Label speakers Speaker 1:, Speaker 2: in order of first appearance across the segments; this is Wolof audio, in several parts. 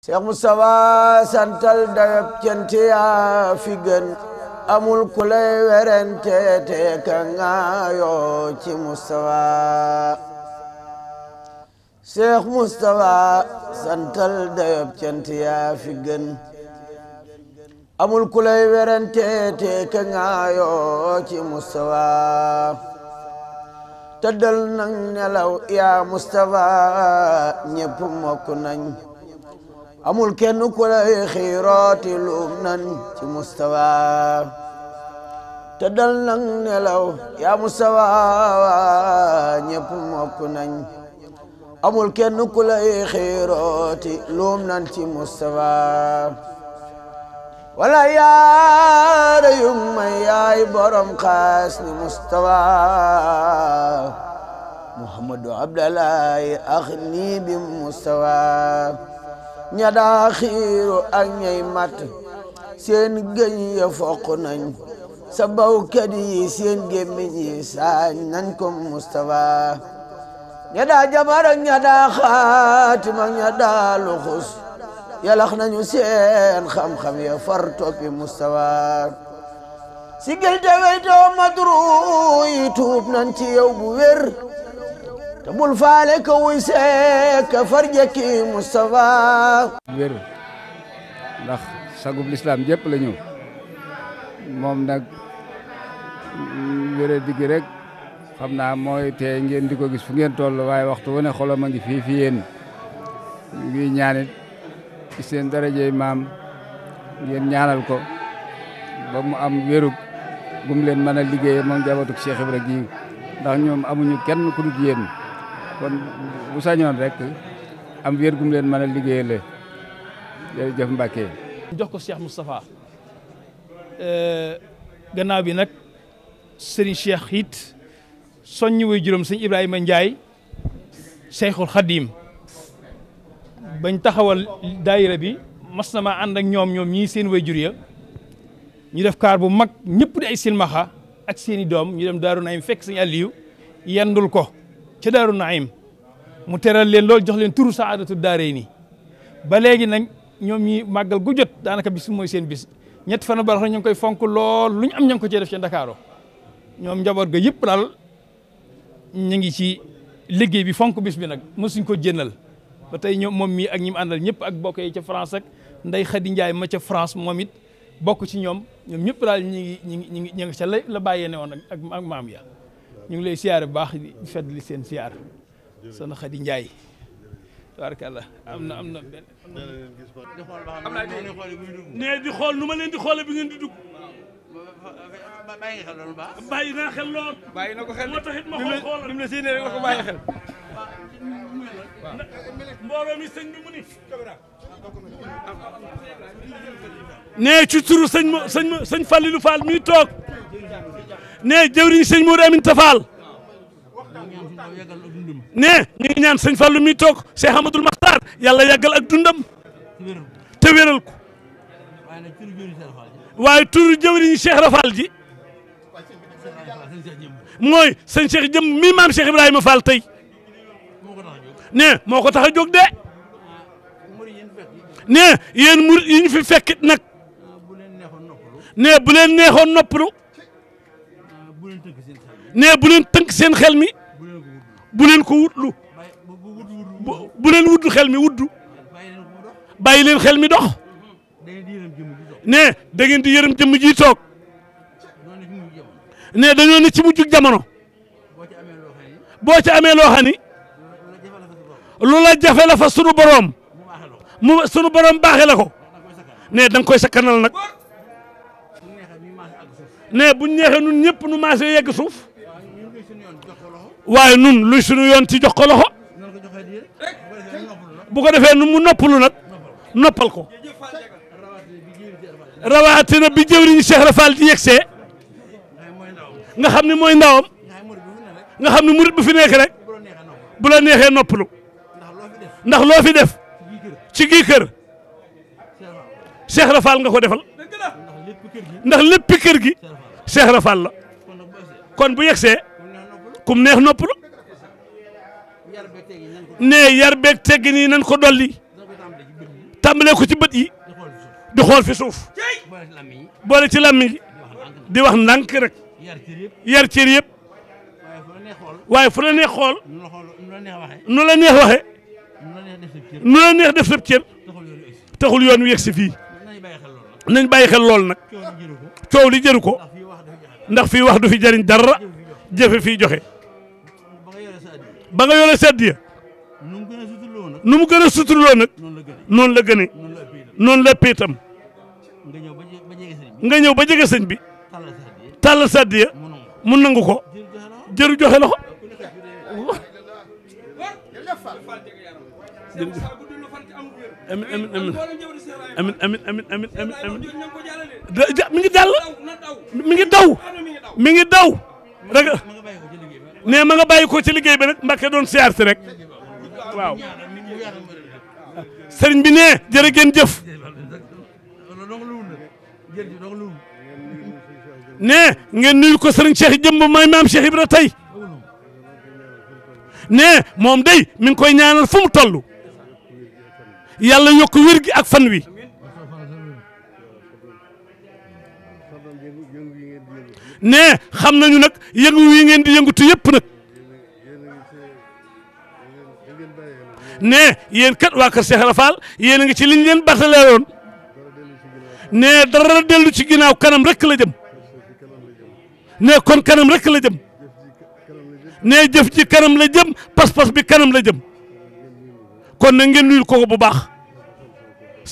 Speaker 1: Cheikh Moustapha santal dayab cant yaa fi gën amul ku lay werante te ka ngaayoo ci Moustapha Cheikh Moustapha santal dayab cant yaa fi gën amul ku lay werante te ka ngaayoo ci Moustapha tëddal nang nelaw yaa Moustapha ñépp mokk nañ amul kenn ku lay xiirooti luum nan ci Moustapha tëddal nang nelaw yaa Moustapha ñépp mokk nañ amul kenn ku lay xiirooti luum nan ci Moustapha wala yaara yung may yaay borom xaas ni Moustapha Muhammadu Abdallahi akhni bi Moustapha ña daa xiiru ak ñay mat seen gëñ ya foq nañ sa bawkat yi seen gémmiñ yi saañ nañ ko Moustapha ña daa jabar ak ña daa xaatim ak ña daa luxus yalax nañu seen xam-xam ya far toppi Moustapha sigil te weytoo madru yi tuub nañ ci yow bu wér te bul faale ka wuy seek far jekki Moustapha
Speaker 2: wér ndax sagub lislaam jépp la ñëw moom nag wére diggi rek xam naa mooy te ngeen di ko gis fu ngeen toll waaye waxtu wu ne xolam a ngi fii fi yéen ngi ñaanit ci seen darajey maam ngeen ñaanal ko ba mu am wérug gum leen mën a liggéey moom jabatuk Cheikh Ibra gi ndax ñoom amuñu kenn ku dul yéen kon bu sañoon rek am wér gum leen mën a liggéeyale jërëjëf Mbacke.
Speaker 3: jox ko Cheikh Moustapha gannaaw bi nag Serigne Cheikh it soññi way juróom sëñ Ibrahima Ndiaye Cheikhul Khadim bañ taxawal daayira bi mas na maa ànd ak ñoom ñii seen way jur ya ñu def kaar bu mag ñëpp di ay silmaxa ak seen i doom ñu dem Daaru Naim fekk sëñ Aliou yendul ko ca Daaru Naim mu teral leen loolu jox leen turu saadatu daarayni ba léegi nag ñoom ñi màggal gu jot daanaka bis mooy seen bis ñetti fan barax ñu ngi koy fonk lool lu ñu am ña ngi ko cee def ci Ndakaaru ñoom njaboot ga yëpp daal ñu ngi ci liggéey bi fonk bis bi nag mësuñ ko jëndal ba tey ñoom moom mii ak ñi mu àndal ñëpp ak bokk yi ca France ak Ndey Xadi Njaay ma ca France moom it bokk ci ñoom ñëpp daal ñi ngi ca la bàyyee ne woon ak maam ya ñu ngi lay siyaare bu baax di fedd li seen siyaar Soxna Xadi Njaay tabaarkalla am na benn nee di xool nu ma leen di xoole bi ngeen di dugg bàyyi naa xel lool bàyyi na ko xel moo taxit ma xool bi mu la séenee rek la ko bàyyi xel mbooloo mi sëñ bi mu ni nee ci turu sëñ Fallilou Fall mi toog nee jëwriñ sëñ Modou Aminta Fall nee ñu ngi ñaan sëñ Fallou mi toog Cheikh Amadou Makhtar yàlla yàggal ak dundam te wéral ko waaye turu jëwriñ Cheikh Rafal ji mooy sëñ Cheikh jëm mi maam Cheikh Ibrahima Fall tey nee moo ko tax a jóg de nee yéen murid yi ñu fi fekkit nag nee bu leen neexoon noppalu nee bu leen tënk seen xel mi bu leen ko wutlu bu leen wutlu xel mi wutlu bàyyi leen xel mi dox nee da ngeen di yërëm jëmm ji toog nee dañoo ne ci mujjug jamono boo ci amee loo xam ni lu la jafe la fa sunu borom sunu borom baaxee la ko nee da nga koy sakkanal nag nee buñ neexee nun ñëpp nu maase yegg suuf waaye nun luy sunu yoon ci jox ko loxo bu ko defee nu mu noppalu nag noppal ko rawatina bi jëwriñ Cheikh Rafal di yegsee nga xam ne mooy ndawam nga xam ne murit bu fi nekk rek bu la neexee noppalu ndax loo fi def ci gii kër Cheikh Rafal nga ko defal ndax léppi kër gi Cheikh Rafal la kon bu yegsee kum neex noppalu ne yar beeg teggin yi nan ko dolli
Speaker 4: tàmbalee ko ci bët yi di xool fi suuf boole ci làmmiñ yi di wax ndànk rek yar cër yëpp waaye fu la neex xool nu la neex waxe nu la neex def sab cër taxul yoon wi yegg si fii nañ bàyyi xel lool nag coow li jëru ko ndax fii wax du fi jariñ dara jëfe fii joxe ba nga yore sedd ya nu mu gën a suturloo nag noonu la gëne noonu la piitam nga ñëw ba jege sëñ bi tàll sedd ya mu nangu ko jëru joxe la ko amin amin amin amin amin amin amin mi ngi dal mi ngi daw mi ngi daw rek ne ma nga bàyyi ko ci liggéey bi nag Mbàkke doon siyaar si rek waaw sëriñ bi ne jërë ngeen jëf ne ngeen nuyu ko sëriñ Cheikh jëmb may maam Cheikh Ibra tey ne moom day mi ngi koy ñaanal fu mu toll yàlla yokk wér gi ak fan wi ne xam nañu nag yëngu wi ngeen di yëngutu yëpp nag ne yéen kat waa Kër Cheikh Ibra Fall yéen a ngi ci liñ leen bataleeroon ne dara dellu ci ginnaaw kanam rek la jëm ne kon kanam rek la jëm ne jëf ji kanam la jëm pas-pas bi kanam la jëm kon na ngeen nuyul ko bu baax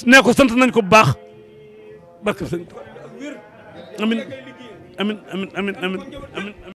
Speaker 4: ne ko sant nañ ko bu baax barke sëñ amin amin amin amin amin